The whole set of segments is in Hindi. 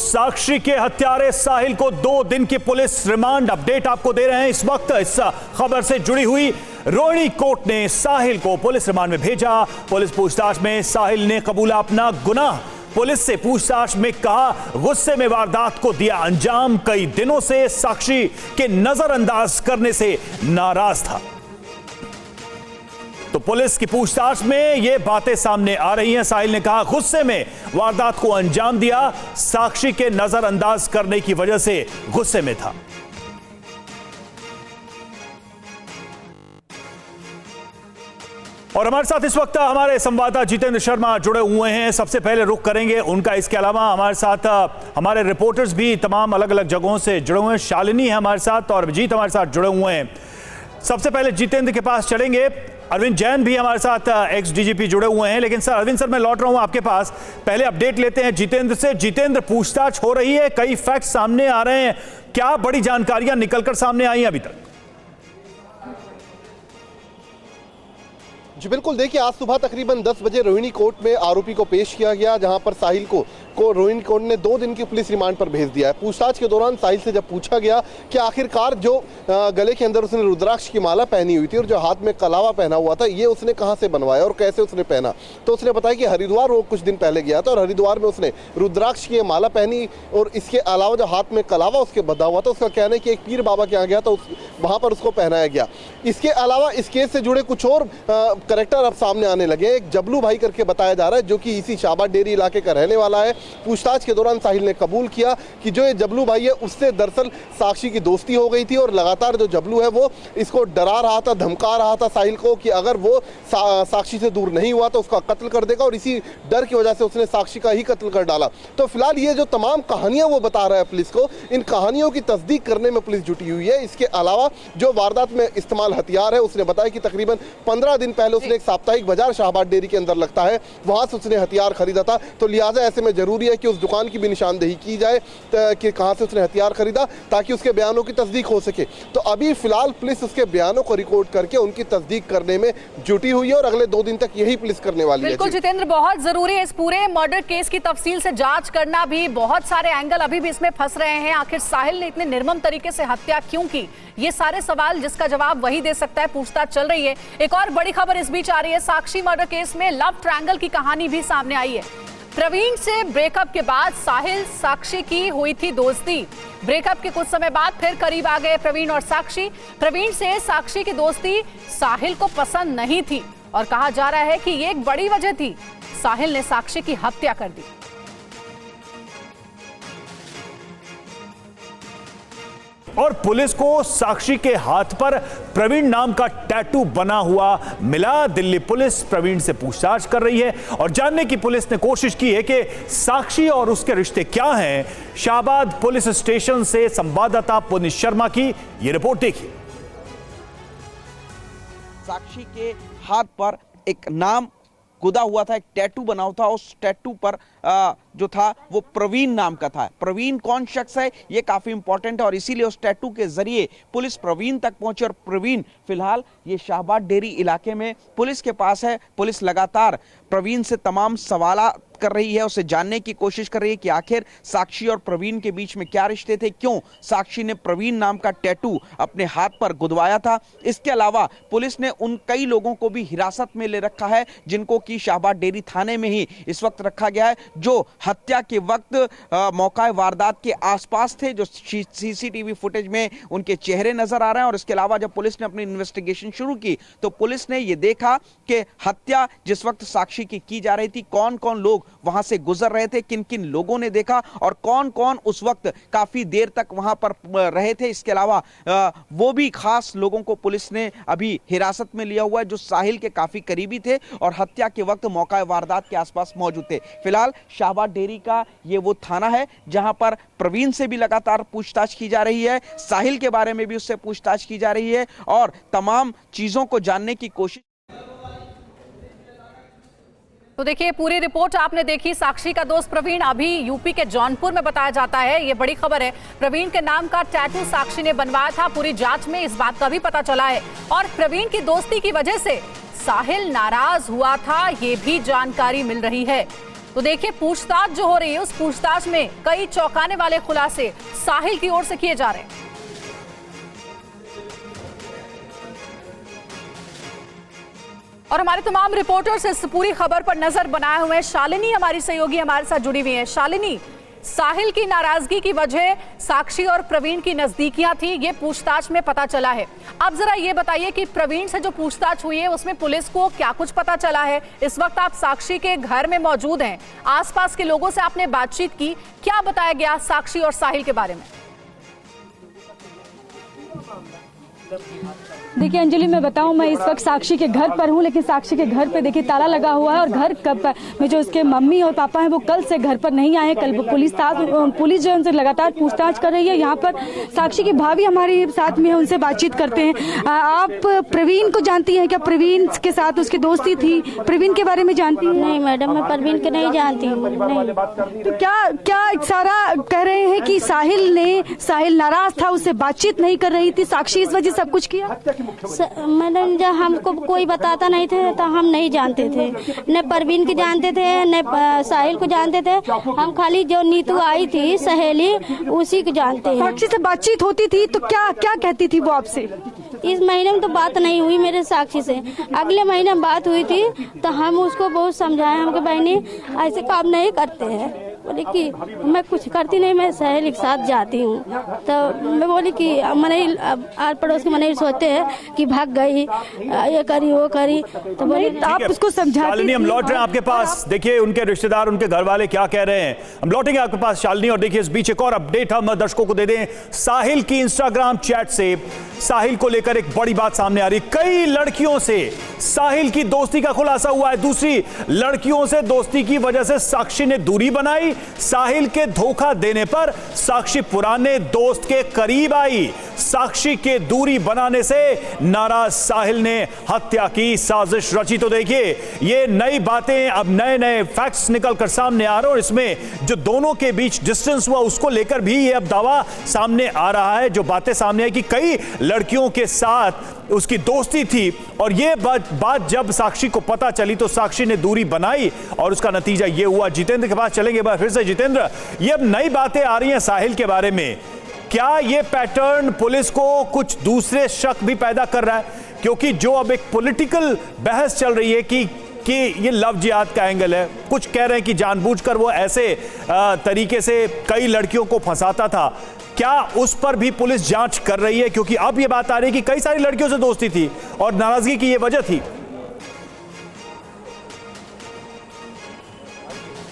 साक्षी के हत्यारे साहिल को 2 दिन की पुलिस रिमांड अपडेट आपको दे रहे हैं इस वक्त। इस खबर से जुड़ी हुई रोहिणी कोर्ट ने साहिल को पुलिस रिमांड में भेजा। पुलिस पूछताछ में साहिल ने कबूला अपना गुनाह। पुलिस से पूछताछ में कहा गुस्से में वारदात को दिया अंजाम, कई दिनों से साक्षी के नजरअंदाज करने से नाराज था। तो पुलिस की पूछताछ में ये बातें सामने आ रही हैं। साहिल ने कहा गुस्से में वारदात को अंजाम दिया, साक्षी के नजरअंदाज करने की वजह से गुस्से में था। और हमारे साथ इस वक्त हमारे संवाददाता जितेंद्र शर्मा जुड़े हुए हैं। सबसे पहले रुख करेंगे उनका। इसके अलावा हमारे साथ हमारे रिपोर्टर्स भी तमाम अलग अलग जगहों से जुड़े हुए हैं। शालिनी है हमारे साथ और अभिजीत हमारे साथ जुड़े हुए हैं। सबसे पहले जितेंद्र के पास चलेंगे। अरविंद जैन भी हमारे साथ एक्स डीजीपी जुड़े हुए हैं। लेकिन सर अरविंद सर, मैं लौट रहा हूं आपके पास। पहले अपडेट लेते हैं जितेंद्र से। जितेंद्र, पूछताछ हो रही है, कई फैक्ट्स सामने आ रहे हैं, क्या बड़ी जानकारियां निकलकर सामने आई हैं अभी तक? जी बिल्कुल, देखिए आज सुबह तकरीबन 10 बजे रोहिणी कोर्ट में आरोपी को पेश किया गया, जहां पर साहिल को रोहिणी कोर्ट ने 2 दिन की पुलिस रिमांड पर भेज दिया है। पूछताछ के दौरान साहिल से जब पूछा गया कि आखिरकार जो गले के अंदर उसने रुद्राक्ष की माला पहनी हुई थी और जो हाथ में कलावा पहना हुआ था, ये उसने कहां से बनवाया और कैसे उसने पहना, तो उसने बताया कि हरिद्वार वो कुछ दिन पहले गया था और हरिद्वार में उसने रुद्राक्ष की माला पहनी और इसके अलावा जो हाथ में कलावा उसके बंधा हुआ था, उसका कहना है कि एक पीर बाबा के यहाँ गया था, वहां पर उसको पहनाया गया। इसके अलावा इस केस से जुड़े कुछ और करेक्टर अब सामने आने लगे। एक जबलू भाई करके बताया जा रहा है, जो कि इसी शाहबाद डेरी इलाके का रहने वाला है। पूछताछ के दौरान साहिल ने कबूल किया कि जो ये जबलू भाई है उससे दरअसल साक्षी की दोस्ती हो गई थी और लगातार जो जबलू है वो इसको डरा रहा था, धमका रहा था साहिल को कि अगर वो साक्षी से दूर नहीं हुआ तो उसका कत्ल कर देगा, और इसी डर की वजह से उसने साक्षी का ही कत्ल कर डाला। तो फिलहाल ये जो तमाम कहानियां वो बता रहा है पुलिस को, इन कहानियों की तस्दीक करने में पुलिस जुटी हुई है। इसके अलावा जो वारदात में इस्तेमाल हथियार है, उसने बताया कि तकरीबन 15 दिन पहले उसने एक साप्ताहिक बाजार शाहबाद डेयरी के अंदर लगता है, वहां से उसने हथियार खरीदा था। तो लिहाजा ऐसे में जरूरी है कि उस दुकान की भी निशानदेही की जाए कि कहां से उसने हथियार खरीदा, ताकि उसके बयानों की तस्दीक हो सके। तो अभी फिलहाल पुलिस उसके बयानों को रिकॉर्ड करके उनकी तस्दीक करने में जुटी हुई है और अगले 2 दिन तक यही पुलिस करने वाली है। बिल्कुल जितेंद्र, बहुत जरूरी है इस पूरे मर्डर केस की तफसील से जांच करना भी। बहुत सारे एंगल अभी भी इसमें फंस रहे हैं। आखिर साहिल ने इतने निर्मम तरीके से हत्या क्यों की, ये सारे सवाल जिसका जवाब वही दे सकता है। पूछताछ चल रही है। एक और बड़ी खबर इस बीच आ रही है, साक्षी मर्डर केस में लव ट्रायंगल की कहानी भी सामने आई है। प्रवीण से ब्रेकअप के बाद साहिल साक्षी की हुई थी दोस्ती। ब्रेकअप के कुछ समय बाद फिर करीब आ गए प्रवीण और साक्षी। प्रवीण से साक्षी की दोस्ती साहिल को पसंद नहीं थी और कहा जा रहा है कि ये एक बड़ी वजह थी, साहिल ने साक्षी की हत्या कर दी। और पुलिस को साक्षी के हाथ पर प्रवीण नाम का टैटू बना हुआ मिला। दिल्ली पुलिस प्रवीण से पूछताछ कर रही है और जानने की पुलिस ने कोशिश की है कि साक्षी और उसके रिश्ते क्या हैं। शाहबाद पुलिस स्टेशन से संवाददाता पुनीत शर्मा की यह रिपोर्ट देखिए। साक्षी के हाथ पर एक नाम गुदा हुआ था, एक टैटू बना हुआ था। उस टैटू पर जो था वो प्रवीण नाम का था। प्रवीण कौन शख्स है ये काफी इंपॉर्टेंट है और इसीलिए उस टैटू के जरिए पुलिस प्रवीण तक पहुंची। और प्रवीण फिलहाल ये शाहबाद डेरी इलाके में पुलिस के पास है। पुलिस लगातार प्रवीण से तमाम सवाल कर रही है, उसे जानने की कोशिश कर रही है कि आखिर साक्षी और प्रवीण के बीच में क्या रिश्ते थे, क्यों साक्षी ने प्रवीण नाम का टैटू अपने हाथ पर गुदवाया था। इसके अलावा पुलिस ने उन कई लोगों को भी हिरासत में ले रखा है जिनको कि शाहबाद डेरी थाने में ही इस वक्त रखा गया है, जो हत्या के वक्त मौका वारदात के आसपास थे, जो सीसीटीवी फुटेज में उनके चेहरे नजर आ रहे हैं। और इसके अलावा जब पुलिस ने अपनी इन्वेस्टिगेशन शुरू की तो पुलिस ने यह देखा कि हत्या जिस वक्त साक्षी की जा रही थी, कौन कौन लोग वहां से गुजर रहे थे, किन किन लोगों ने देखा और कौन कौन उस वक्त काफी देर तक वहां पर रहे थे। इसके अलावा वो भी खास लोगों को पुलिस ने अभी हिरासत में लिया हुआ है जो साहिल के काफी करीबी थे और हत्या के वक्त मौका वारदात के आसपास मौजूद थे। फिलहाल शाहबाद डेरी का ये वो थाना है जहां पर प्रवीण से भी लगातार पूछताछ की जा रही है, साहिल के बारे में भी उससे पूछताछ की जा रही है और तमाम चीजों को जानने की कोशिश। तो देखिए पूरी रिपोर्ट आपने देखी। साक्षी का दोस्त प्रवीण अभी यूपी के जौनपुर में बताया जाता है, ये बड़ी खबर है। प्रवीण के नाम का टैटू साक्षी ने बनवाया था। पूरी जांच में इस बात का भी पता चला है और प्रवीण की दोस्ती की वजह से साहिल नाराज हुआ था, ये भी जानकारी मिल रही है। तो देखिए पूछताछ जो हो रही है, उस पूछताछ में कई चौंकाने वाले खुलासे साहिल की ओर से किए जा रहे हैं। और हमारे तमाम रिपोर्टर्स इस पूरी खबर पर नजर बनाए हुए हैं। शालिनी हमारी सहयोगी हमारे साथ जुड़ी हुई है। शालिनी, साहिल की नाराजगी की वजह साक्षी और प्रवीण की नजदीकियां थी, ये पूछताछ में पता चला है। अब जरा ये बताइए कि प्रवीण से जो पूछताछ हुई है उसमें पुलिस को क्या कुछ पता चला है? इस वक्त आप साक्षी के घर में मौजूद हैं, आसपास के लोगों से आपने बातचीत की, क्या बताया गया साक्षी और साहिल के बारे में? देखिए अंजलि, मैं बताऊं, मैं इस वक्त साक्षी के घर पर हूं, लेकिन साक्षी के घर पे देखिए ताला लगा हुआ है और घर में जो उसके मम्मी और पापा हैं वो कल से घर पर नहीं आए। कल पुलिस जो है उनसे लगातार पूछताछ कर रही है। यहाँ पर साक्षी की भाभी हमारे साथ में है, उनसे बातचीत करते हैं। आप प्रवीण को जानती हैं क्या? प्रवीण के साथ उसकी दोस्ती थी, प्रवीण के बारे में जानती हैं? नहीं मैडम, मैं प्रवीण को नहीं जानती हूँ। तो क्या सारा कह रहे हैं कि साहिल नाराज था, उससे बातचीत नहीं कर रही थी, साक्षी इस वजह सब कुछ किया? मैडम, जब हमको कोई बताता नहीं थे तो हम नहीं जानते थे, न प्रवीण को जानते थे न साहिल को जानते थे। हम खाली जो नीतू आई थी सहेली उसी को जानते हैं। साक्षी से बातचीत होती थी तो क्या क्या कहती थी वो आपसे? इस महीने में तो बात नहीं हुई मेरे साक्षी से, अगले महीने में बात हुई थी तो हम उसको बहुत समझाए, हमके बहनी ऐसे काम नहीं करते हैं। बोली कि मैं कुछ करती नहीं, मैं सहेली के साथ जाती हूँ। तो मैं बोली कि मैंने आर पड़ोस के मैंने सोचते हैं कि भाग गई, ये करी वो करी। तो बोली आप उसको समझा। शालिनी, हम लौट रहे हैं आपके पास। देखिए उनके रिश्तेदार, उनके घर वाले क्या कह रहे हैं, हम लौटेंगे आपके पास शालिनी। और देखिए इस बीच एक और अपडेट हम दर्शकों को दे दें। साहिल की इंस्टाग्राम चैट से साहिल को लेकर एक बड़ी बात सामने आ रही। कई लड़कियों से साहिल की दोस्ती का खुलासा हुआ है। दूसरी लड़कियों से दोस्ती की वजह से साक्षी ने दूरी बनाई। साहिल के धोखा देने पर साक्षी पुराने दोस्त के करीब आई। साक्षी के दूरी बनाने से नाराज साहिल ने हत्या की साजिश रची। तो देखिए ये नई बातें, अब नए नए फैक्ट्स निकलकर सामने आ रहे हैं और इसमें जो दोनों के बीच डिस्टेंस हुआ उसको लेकर भी ये अब दावा सामने आ रहा है। जो बातें सामने आई कि कई लड़कियों के साथ उसकी दोस्ती थी और ये बात जब साक्षी को पता चली तो साक्षी ने दूरी बनाई और उसका नतीजा ये हुआ। जितेंद्र के पास चलेंगे बार फिर से। जितेंद्र, ये अब नई बातें आ रही हैं साहिल के बारे में, क्या ये पैटर्न पुलिस को कुछ दूसरे शक भी पैदा कर रहा है? क्योंकि जो अब एक पॉलिटिकल बहस चल रही है कि ये लव जिहाद का एंगल है, कुछ कह रहे हैं कि जानबूझकर वो ऐसे तरीके से कई लड़कियों को फंसाता था, क्या उस पर भी पुलिस जांच कर रही है? क्योंकि अब ये बात आ रही है कि कई सारी लड़कियों से दोस्ती थी और नाराजगी की ये वजह थी।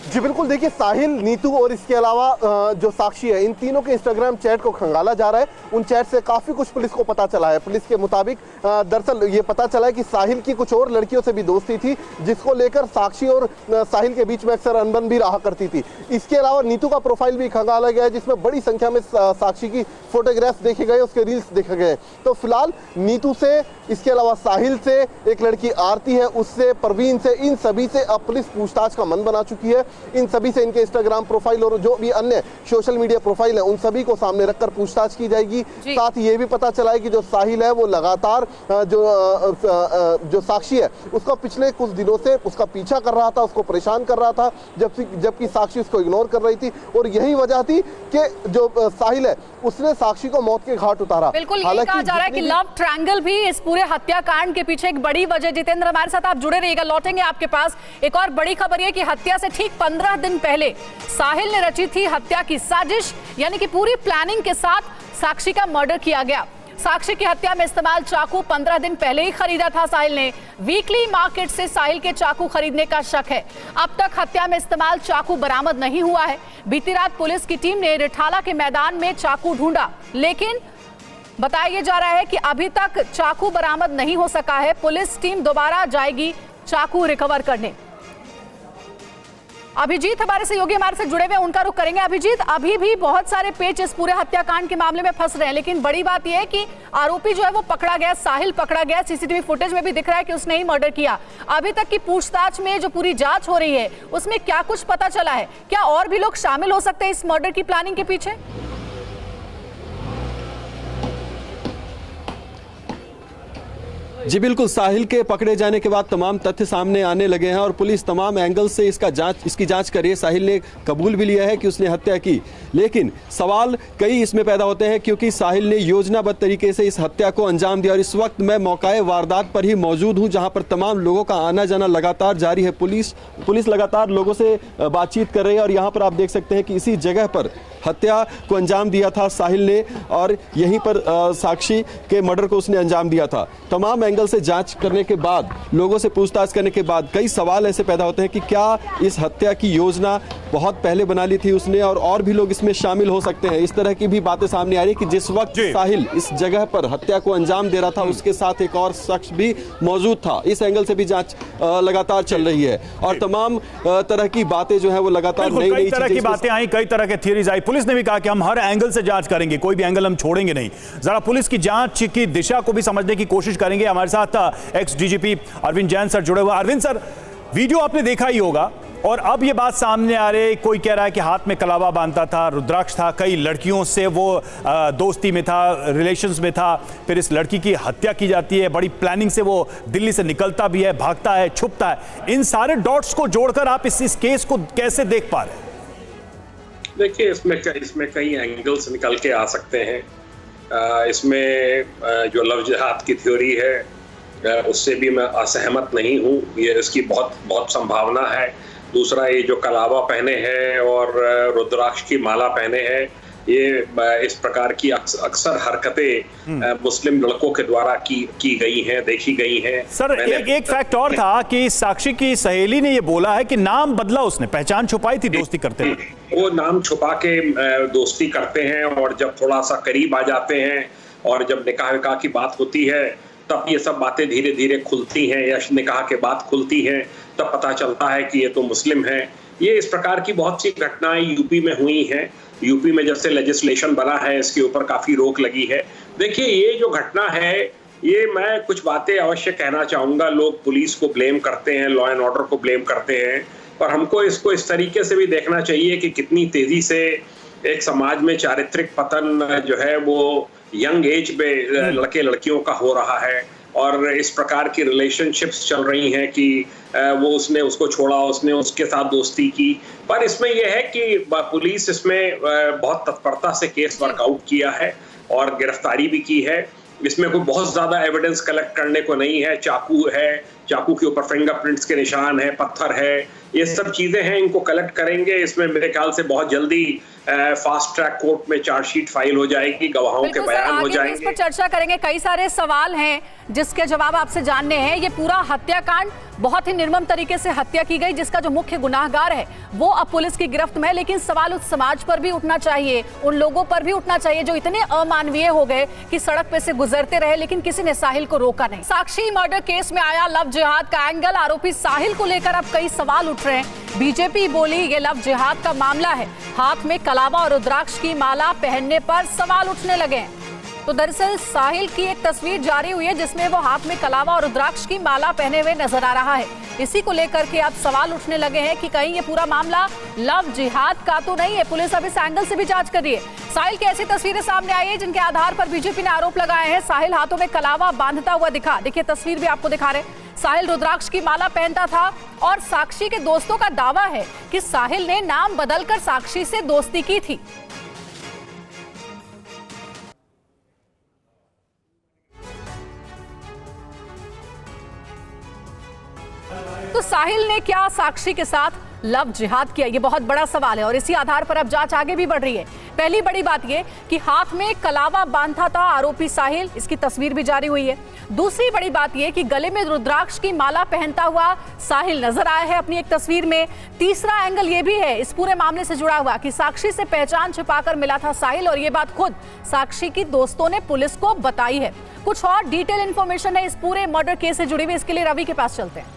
जी बिल्कुल, देखिए साहिल, नीतू और इसके अलावा जो साक्षी है, इन तीनों के इंस्टाग्राम चैट को खंगाला जा रहा है। उन चैट से काफ़ी कुछ पुलिस को पता चला है। पुलिस के मुताबिक दरअसल ये पता चला है कि साहिल की कुछ और लड़कियों से भी दोस्ती थी, जिसको लेकर साक्षी और साहिल के बीच में अक्सर अनबन भी रहा करती थी। इसके अलावा नीतू का प्रोफाइल भी खंगाला गया है, जिसमें बड़ी संख्या में साक्षी की फोटोग्राफ्स देखे गए, उसके रील्स देखे गए। तो फिलहाल नीतू से, इसके अलावा साहिल से, एक लड़की आरती है उससे, प्रवीण से, इन सभी से अब पुलिस पूछताछ का मन बना चुकी है। इन सभी से इनके इंस्टाग्राम प्रोफाइल और जो भी अन्य सोशल मीडिया प्रोफाइल है उन सभी को सामने रखकर पूछताछ की जाएगी। साथ ही ये भी पता चला है कि जो साहिल है वो लगातार जो साक्षी है उसका पिछले कुछ दिनों से उसका पीछा कर रहा था, उसको परेशान कर रहा था, जबकि साक्षी उसको इग्नोर कर रही थी। और यही वजह थी कि जो साहिल है उसने साक्षी को मौत के घाट उतारा। बिल्कुल, ये कहा जा रहा है कि लव ट्रायंगल भी इस पूरे हत्याकांड के पीछे एक बड़ी वजह। जितेंद्र हमारे साथ आप जुड़े रहिएगा, लौटेंगे आपके पास। एक और बड़ी खबर यह कि हत्या से ठीक 15 दिन पहले साहिल ने रची थी हत्या की साजिश, यानी कि पूरी प्लानिंग के साथ साक्षी का मर्डर किया गया। साक्षी की हत्या में इस्तेमाल चाकू 15 दिन पहले ही खरीदा था साहिल ने। वीकली मार्केट से साहिल के चाकू खरीदने का शक है। अब तक हत्या में इस्तेमाल चाकू बरामद नहीं हुआ है। बीती रात पुलिस की टीम ने रिठाला के मैदान में चाकू ढूंढा, लेकिन बताया जा रहा है कि अभी तक चाकू बरामद नहीं हो सका है। पुलिस टीम दोबारा जाएगी चाकू रिकवर करने। अभिजीत हमारे सहयोगी हमारे से जुड़े हुए, उनका रुख करेंगे। अभिजीत, अभी भी बहुत सारे पेच इस पूरे हत्याकांड के मामले में फंस रहे हैं, लेकिन बड़ी बात यह है कि आरोपी जो है वो पकड़ा गया, साहिल पकड़ा गया। सीसीटीवी फुटेज में भी दिख रहा है कि उसने ही मर्डर किया। अभी तक की पूछताछ में जो पूरी जांच हो रही है उसमें क्या कुछ पता चला है? क्या और भी लोग शामिल हो सकते हैं इस मर्डर की प्लानिंग के पीछे? जी बिल्कुल, साहिल के पकड़े जाने के बाद तमाम तथ्य सामने आने लगे हैं और पुलिस तमाम एंगल से इसकी जांच कर रही है। साहिल ने कबूल भी लिया है कि उसने हत्या की, लेकिन सवाल कई इसमें पैदा होते हैं क्योंकि साहिल ने योजनाबद्ध तरीके से इस हत्या को अंजाम दिया। और इस वक्त मैं मौकाए वारदात पर ही मौजूद हूं, जहां पर तमाम लोगों का आना जाना लगातार जारी है। पुलिस लगातार लोगों से बातचीत कर रही है और यहाँ पर आप देख सकते हैं कि इसी जगह पर हत्या को अंजाम दिया था साहिल ने और यहीं पर साक्षी के मर्डर को उसने अंजाम दिया था। तमाम एंगल से जांच करने के बाद, लोगों से पूछताछ करने के बाद कई सवाल ऐसे पैदा होते हैं कि क्या इस हत्या की योजना बहुत पहले बना ली थी उसने और भी लोग इसमें शामिल हो सकते हैं। इस तरह की भी बातें सामने आ रही कि जिस वक्त साहिल इस जगह पर हत्या को अंजाम दे रहा था उसके साथ एक और शख्स भी मौजूद था। इस एंगल से भी जांच लगातार चल रही है और तमाम तरह की बातें जो है वो लगातार नई तरह की बातें आई, कई तरह के थियरीज आई। पुलिस ने भी कहा कि हम हर एंगल से जांच करेंगे, कोई भी एंगल हम छोड़ेंगे नहीं। जरा पुलिस की जांच की दिशा को भी समझने की कोशिश करेंगे। हमारे साथ ex DGP Arvind Jain sir जुड़े हुए। अरविंद सर, वीडियो आपने देखा ही होगा और अब ये बात सामने आ रही है, कोई कह रहा है कि हाथ में कलावा बांधता था, रुद्राक्ष था, कई लड़कियों से वो दोस्ती में था, रिलेशंस में था, फिर इस लड़की की हत्या की जाती है, बड़ी प्लानिंग से वो दिल्ली से निकलता भी है, भागता है, छुपता है। इन सारे डॉट्स को जोड़कर आप इस केस को कैसे देख पा रहे हैं? देखिए, इसमें कई एंगल्स निकल के आ सकते हैं। इसमें जो लव जिहाद की थ्योरी है उससे भी मैं असहमत नहीं हूँ, ये इसकी बहुत संभावना है। दूसरा, ये जो कलावा पहने हैं और रुद्राक्ष की माला पहने हैं, ये इस प्रकार की अक्सर हरकतें मुस्लिम लड़कों के द्वारा की गई हैं, देखी गई हैं। सर, एक फैक्ट और था कि साक्षी की सहेली ने ये बोला है कि नाम बदला उसने, पहचान छुपाई थी दोस्ती करते हैं। वो नाम छुपा के दोस्ती करते हैं और जब थोड़ा सा करीब आ जाते हैं और जब निकाह की बात होती है तब ये सब बातें धीरे धीरे खुलती हैं या निकाह के बाद खुलती हैं, तब पता चलता है कि ये तो मुस्लिम है। ये इस प्रकार की बहुत सी घटनाएं यूपी में हुई हैं। यूपी में जब से लेजिस्लेशन बना है इसके ऊपर काफी रोक लगी है। देखिए, ये जो घटना है, ये मैं कुछ बातें अवश्य कहना चाहूंगा। लोग पुलिस को ब्लेम करते हैं, लॉ एंड ऑर्डर को ब्लेम करते हैं, पर हमको इसको इस तरीके से भी देखना चाहिए कि कितनी तेजी से एक समाज में चारित्रिक पतन जो है वो यंग एज में लड़के लड़कियों का हो रहा है और इस प्रकार की रिलेशनशिप्स चल रही हैं कि वो उसने उसको छोड़ा, उसने उसके साथ दोस्ती की। पर इसमें यह है कि पुलिस इसमें बहुत तत्परता से केस वर्कआउट किया है और गिरफ्तारी भी की है। इसमें कोई बहुत ज्यादा एविडेंस कलेक्ट करने को नहीं है। चाकू है, चाकू के ऊपर फिंगरप्रिंट्स के निशान है, पत्थर है, ये सब चीजें हैं, इनको कलेक्ट करेंगे। इसमें मेरे ख्याल से बहुत जल्दी फास्ट ट्रैक कोर्ट में चार्जशीट फाइल हो जाएगी, गवाहों के बयान हो जाएंगे। इस पर चर्चा करेंगे। कई सारे सवाल हैं जिसके जवाब आपसे जानने हैं। ये पूरा हत्याकांड, बहुत ही निर्मम तरीके से हत्या की गई, जिसका जो मुख्य गुनाहगार है वो अब पुलिस की गिरफ्त में है। लेकिन सवाल उस समाज पर भी उठना चाहिए, उन लोगों पर भी उठना चाहिए जो इतने अमानवीय हो गए कि सड़क पे से गुजरते रहे लेकिन किसी ने साहिल को रोका नहीं। साक्षी मर्डर केस में आया लव जिहाद का एंगल, आरोपी साहिल को लेकर अब कई सवाल उठ रहे हैं। बीजेपी बोली ये लव जिहाद का मामला है, हाथ में कलावा और रुद्राक्ष की माला पहनने पर सवाल उठने लगे हैं। तो दरअसल साहिल की एक तस्वीर जारी हुई है जिसमें वो हाथ में कलावा और रुद्राक्ष की माला पहने हुए नजर आ रहा है। इसी को लेकर के अब सवाल उठने लगे हैं कि कहीं ये पूरा मामला लव जिहाद का तो नहीं है। पुलिस अब इस एंगल से भी जांच कर रही है। साहिल की ऐसी तस्वीरें सामने आई है जिनके आधार पर बीजेपी ने आरोप लगाए हैं। साहिल हाथों में कलावा बांधता हुआ दिखा, देखिए तस्वीर भी आपको दिखा रहे। साहिल रुद्राक्ष की माला पहनता था और साक्षी के दोस्तों का दावा है कि साहिल ने नाम बदलकर साक्षी से दोस्ती की थी। तो साहिल ने क्या साक्षी के साथ लव जिहाद किया, ये बहुत बड़ा सवाल है और इसी आधार पर अब जांच आगे भी बढ़ रही है। पहली बड़ी बात ये कि हाथ में कलावा बांधा था आरोपी साहिल, इसकी तस्वीर भी जारी हुई है। दूसरी बड़ी बात ये कि गले में रुद्राक्ष की माला पहनता हुआ साहिल नजर आया है अपनी एक तस्वीर में। तीसरा एंगल ये भी है इस पूरे मामले से जुड़ा हुआ कि साक्षी से पहचान छिपाकर मिला था साहिल और ये बात खुद साक्षी की दोस्तों ने पुलिस को बताई है। कुछ और डिटेल इंफॉर्मेशन है इस पूरे मर्डर केस से जुड़ी हुई, इसके लिए रवि के पास चलते हैं।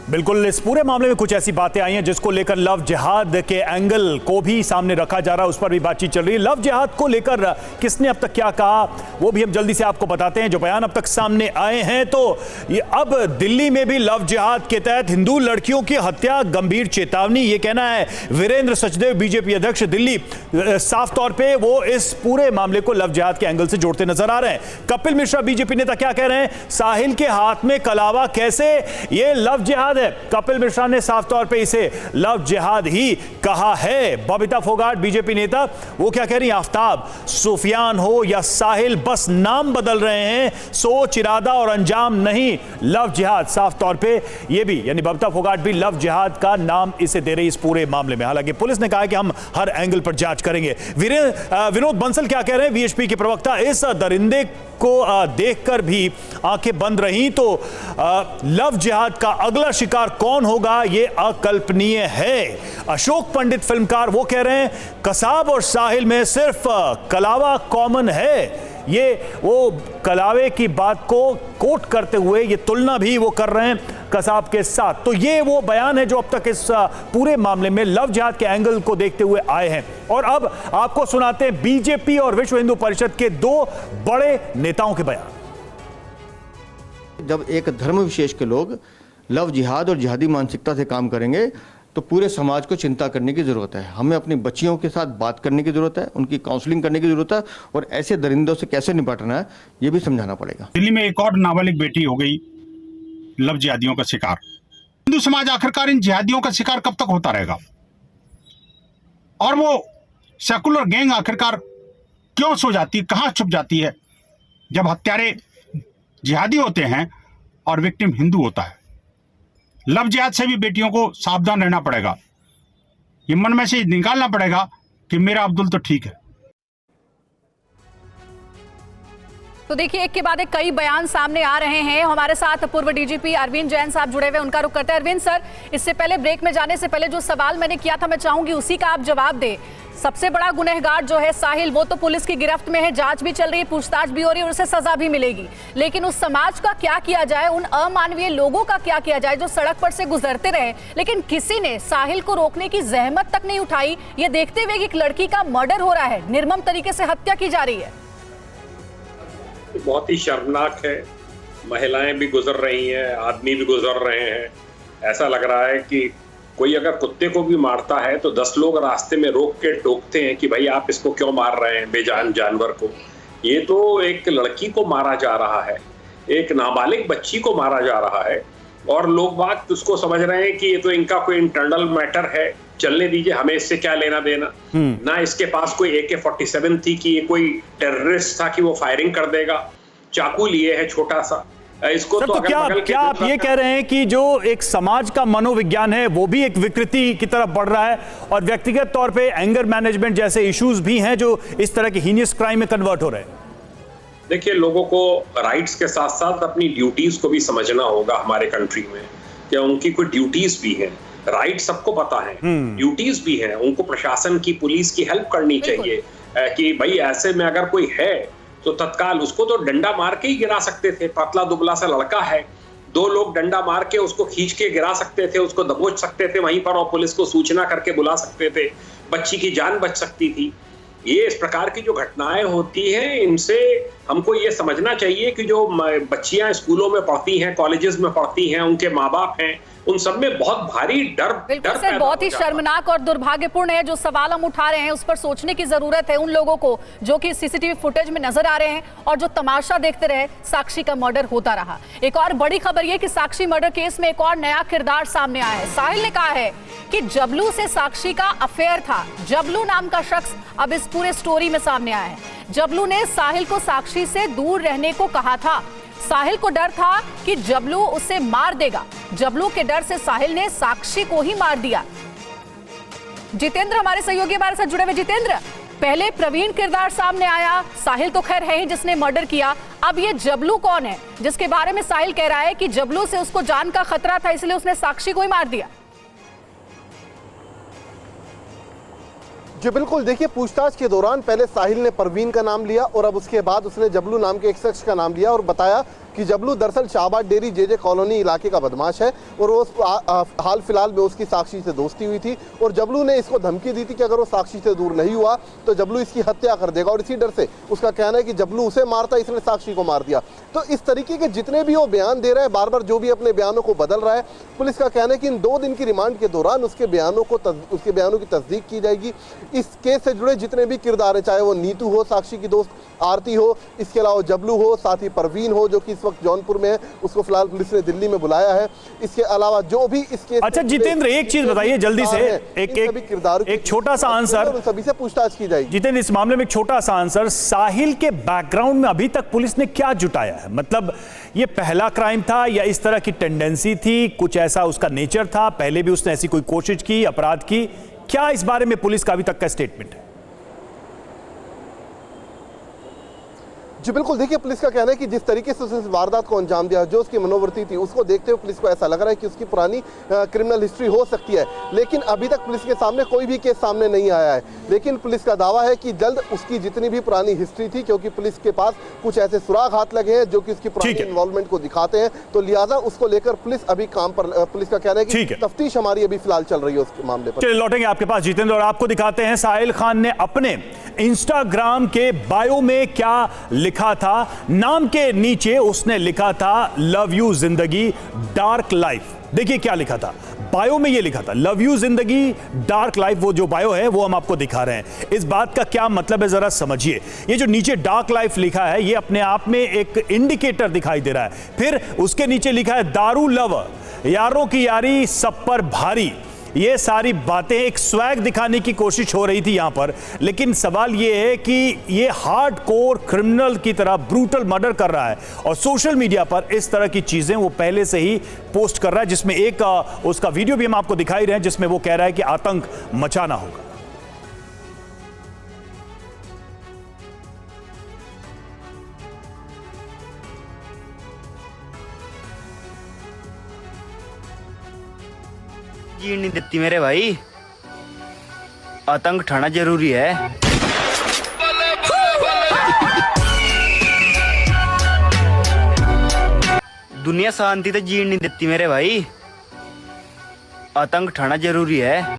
बिल्कुल, इस पूरे मामले में कुछ ऐसी बातें आई हैं जिसको लेकर लव जिहाद के एंगल को भी सामने रखा जा रहा है, उस पर भी बातचीत चल रही है। लव जिहाद को लेकर किसने अब तक क्या कहा वो भी हम जल्दी से आपको बताते हैं। जो बयान अब तक सामने आए हैं, तो ये अब दिल्ली में भी लव जिहाद के तहत हिंदू लड़कियों की हत्या, गंभीर चेतावनी, ये कहना है वीरेंद्र सचदेव बीजेपी अध्यक्ष दिल्ली। साफ तौर पर वो इस पूरे मामले को लव जिहाद के एंगल से जोड़ते नजर आ रहे हैं। कपिल मिश्रा बीजेपी नेता क्या कह रहे हैं, साहिल के हाथ में कलावा कैसे, ये लव जिहाद है। कपिल मिश्रा ने साफ तौर पे इसे लव जिहाद ही कहा है। बबीता फोगाट बीजेपी नेता, वो क्या कह रही हैं, आफ्ताब, सुफियान हो या साहिल, बस नाम बदल रहे हैं, सोच, इरादा और अंजाम नहीं, लव जिहाद। साफ तौर पे ये भी, यानी बबीता फोगाट भी लव जिहाद का नाम इसे दे रही इस पूरे मामले में। हालांकि पुलिस ने कहा है कि हम हर एंगल पर जांच करेंगे। विनोद बंसल क्या कह रहे हैं, वीएचपी के प्रवक्ता, इस दरिंदे को देखकर भी आंखें बंद रही तो लव जिहाद का अगला शिकार कौन होगा, यह अकल्पनीय है। अशोक पंडित फिल्मकार, वो कह रहे हैं कसाब और साहिल में सिर्फ कलावा कॉमन है। ये वो कलावे की बात को कोट करते हुए ये तुलना भी वो कर रहे हैं कसाब के साथ। तो ये वो बयान है जो अब तक इस पूरे मामले में लव जिहाद के एंगल को देखते हुए आए हैं। और अब आपको सुनाते हैं बीजेपी और विश्व हिंदू परिषद के दो बड़े नेताओं के बयान। जब एक धर्म विशेष के लोग लव जिहाद और जिहादी मानसिकता से काम करेंगे तो पूरे समाज को चिंता करने की जरूरत है। हमें अपनी बच्चियों के साथ बात करने की जरूरत है, उनकी काउंसलिंग करने की जरूरत है और ऐसे दरिंदों से कैसे निपटना है ये भी समझाना पड़ेगा। दिल्ली में एक और नाबालिग बेटी हो गई लव जिहादियों का शिकार। हिंदू समाज आखिरकार इन जिहादियों का शिकार कब तक होता रहेगा, और वो सेकुलर गैंग आखिरकार क्यों सो जाती, कहां छुप जाती है जब हत्यारे जिहादी होते हैं और विक्टिम हिंदू होता है। लव जिहाद से भी बेटियों को सावधान रहना पड़ेगा, ये मन में से निकालना पड़ेगा कि मेरा अब्दुल तो ठीक है। तो देखिए, एक के बाद एक कई बयान सामने आ रहे हैं। हमारे साथ पूर्व डीजीपी अरविंद जैन साहब जुड़े हुए, उनका रुख करते हैं। अरविंद सर, इससे पहले ब्रेक में जाने से पहले जो सवाल मैंने किया था, मैं चाहूंगी उसी का आप जवाब दें। सबसे बड़ा गुनहगार जो है साहिल, वो तो पुलिस की गिरफ्त में है, जांच भी चल रही है, पूछताछ भी हो रही है और उसे सजा भी मिलेगी। लेकिन उस समाज का क्या किया जाए, उन अमानवीय लोगों का क्या किया जाए जो सड़क पर से गुजरते रहे, लेकिन किसी ने साहिल को रोकने की जहमत तक नहीं उठाई, ये देखते हुए कि एक लड़की का मर्डर हो रहा है, निर्मम तरीके से हत्या की जा रही है। बहुत ही शर्मनाक है। महिलाएं भी गुजर रही हैं, आदमी भी गुजर रहे हैं। ऐसा लग रहा है कि कोई अगर कुत्ते को भी मारता है तो 10 लोग रास्ते में रोक के टोकते हैं कि भाई आप इसको क्यों मार रहे हैं, बेजान जानवर को। ये तो एक लड़की को मारा जा रहा है, एक नाबालिग बच्ची को मारा जा रहा है, और लोग बात उसको समझ रहे हैं कि ये तो इनका कोई इंटरनल मैटर है, चलने दीजिए, हमें इससे क्या लेना देना। ना इसके पास कोई AK-47 थी कि ये कोई टेररिस्ट था कि वो फायरिंग कर देगा। चाकू लिए है छोटा सा, इसको तो क्या आप ये कह रहे हैं कि जो एक समाज का मनोविज्ञान है वो भी एक विकृति की तरफ बढ़ रहा है, और व्यक्तिगत तौर पे एंगर मैनेजमेंट जैसे इश्यूज भी हैं जो इस तरह के हीनियस क्राइम में कन्वर्ट हो रहे हैं? देखिए, लोगों को राइट्स के साथ साथ अपनी ड्यूटीज को भी समझना होगा हमारे कंट्री में, कि उनकी कोई ड्यूटीज भी हैं। राइट सबको पता है, ड्यूटीज भी हैं, उनको प्रशासन की, पुलिस की हेल्प करनी चाहिए कि भाई ऐसे में अगर कोई है तो तत्काल उसको तो डंडा मार के ही गिरा सकते थे। पतला दुबला सा लड़का है, 2 लोग डंडा मार के उसको खींच के गिरा सकते थे, उसको दबोच सकते थे वहीं पर, और पुलिस को सूचना करके बुला सकते थे, बच्ची की जान बच सकती थी। ये इस प्रकार की जो घटनाएं होती हैं, इनसे हमको ये समझना चाहिए कि जो बच्चियां स्कूलों में पढ़ती हैं, कॉलेजेस में पढ़ती हैं, उनके माँ बाप हैं, उन सब में बहुत भारी डर सर, बहुत ही शर्मनाक और दुर्भाग्यपूर्ण है। जो सवाल हम उठा रहे हैं उस पर सोचने की जरूरत है उन लोगों को जो कि सीसीटीवी फुटेज में नजर आ रहे हैं और जो तमाशा देखते रहे साक्षी का मर्डर होता रहा। एक और बड़ी खबर यह कि साक्षी मर्डर केस में एक और नया किरदार सामने आया है। साहिल ने कहा है कि जबलू से साक्षी का अफेयर था। जबलू नाम का शख्स अब इस पूरे स्टोरी में सामने आया है। जबलू ने साहिल को साक्षी से दूर रहने को कहा था। साहिल को डर था कि जबलू उसे मार देगा। जबलू के डर से साहिल ने साक्षी को ही मार दिया। जितेंद्र हमारे सहयोगी हमारे साथ जुड़े हुए। जितेंद्र, पहले प्रवीण किरदार सामने आया, साहिल तो खैर है ही जिसने मर्डर किया, अब ये जबलू कौन है जिसके बारे में साहिल कह रहा है कि जबलू से उसको जान का खतरा था इसलिए उसने साक्षी को ही मार दिया? जी बिल्कुल, देखिए, पूछताछ के दौरान पहले साहिल ने परवीन का नाम लिया और अब उसके बाद उसने जबलू नाम के एक शख्स का नाम लिया और बताया कि जबलू दरअसल शाहबाद डेरी जे कॉलोनी इलाके का बदमाश है और वो हाल फिलहाल में उसकी साक्षी से दोस्ती हुई थी और जबलू ने इसको धमकी दी थी कि अगर वो साक्षी से दूर नहीं हुआ तो जबलू इसकी हत्या कर देगा और इसी डर से उसका कहना है कि जबलू उसे मारता, इसने साक्षी को मार दिया। तो इस तरीके के जितने भी वो बयान दे रहा है, बार बार जो भी अपने बयानों को बदल रहा है, पुलिस का कहना है कि इन 2 दिन की रिमांड के दौरान उसके बयानों की तस्दीक की जाएगी। इस केस से जुड़े जितने भी किरदार है, चाहे वो नीतू हो, साक्षी की दोस्त आरती हो, इसके अलावा जबलू हो, साथ ही परवीन हो जो कि इस वक्त जौनपुर में है, उसको फिलहाल पुलिस ने दिल्ली में बुलाया है। इसके अलावा जो भी इस केस अच्छा जितेंद्र, एक चीज बताइए जल्दी से, एक छोटा सा आंसर, सभी से पूछताछ की जाएगी। जितेंद्र, इस मामले में एक छोटा सा आंसर, साहिल के बैकग्राउंड में अभी तक पुलिस ने क्या जुटाया है? मतलब ये पहला क्राइम था या इस तरह की टेंडेंसी थी, कुछ ऐसा उसका नेचर था, पहले भी उसने ऐसी कोई कोशिश की, अपराध की? क्या इस बारे में पुलिस का अभी तक का स्टेटमेंट है? जी बिल्कुल, देखिए पुलिस का कहना है कि जिस तरीके से उसने वारदात को अंजाम दिया, जो उसकी मनोवृत्ति थी, उसको देखते हुए पुलिस को ऐसा लग रहा है कि उसकी पुरानी क्रिमिनल हिस्ट्री हो सकती है, लेकिन अभी तक पुलिस के सामने कोई भी केस सामने नहीं आया है। लेकिन पुलिस का दावा है कि जल्द उसकी जितनी भी पुरानी हिस्ट्री थी, क्योंकि पुलिस के पास कुछ ऐसे सुराग हाथ लगे हैं जो कि उसकी पुरानी इन्वॉल्वमेंट को दिखाते हैं, तो लिहाजा उसको लेकर पुलिस अभी काम पर, पुलिस का कहना है कि तफ्तीश हमारी अभी फिलहाल चल रही है उस मामले पर। लौटेंगे आपके पास जितेंद्र और आपको दिखाते हैं साहिल खान ने अपने इंस्टाग्राम के बायो में क्या लिखा था। नाम के नीचे उसने लिखा था लव यू जिंदगी डार्क लाइफ। देखिए क्या लिखा था बायो में, ये लिखा था लव यू जिंदगी डार्क लाइफ। वो जो बायो है वो हम आपको दिखा रहे हैं। इस बात का क्या मतलब है जरा समझिए। ये जो नीचे डार्क लाइफ लिखा है ये अपने आप में एक इंडिकेटर दिखाई दे रहा है। फिर उसके नीचे लिखा है दारू लवर, यारों की यारी सब पर भारी। ये सारी बातें एक स्वैग दिखाने की कोशिश हो रही थी यहां पर, लेकिन सवाल ये है कि ये हार्डकोर क्रिमिनल की तरह ब्रूटल मर्डर कर रहा है और सोशल मीडिया पर इस तरह की चीजें वो पहले से ही पोस्ट कर रहा है, जिसमें एक उसका वीडियो भी हम आपको दिखाई रहे हैं जिसमें वो कह रहा है कि आतंक मचाना होगा। जी नहीं देती मेरे भाई, आतंक उठाना जरूरी है। दुनिया शांति तो जीण नहीं देती मेरे भाई, आतंक उठाना जरूरी है।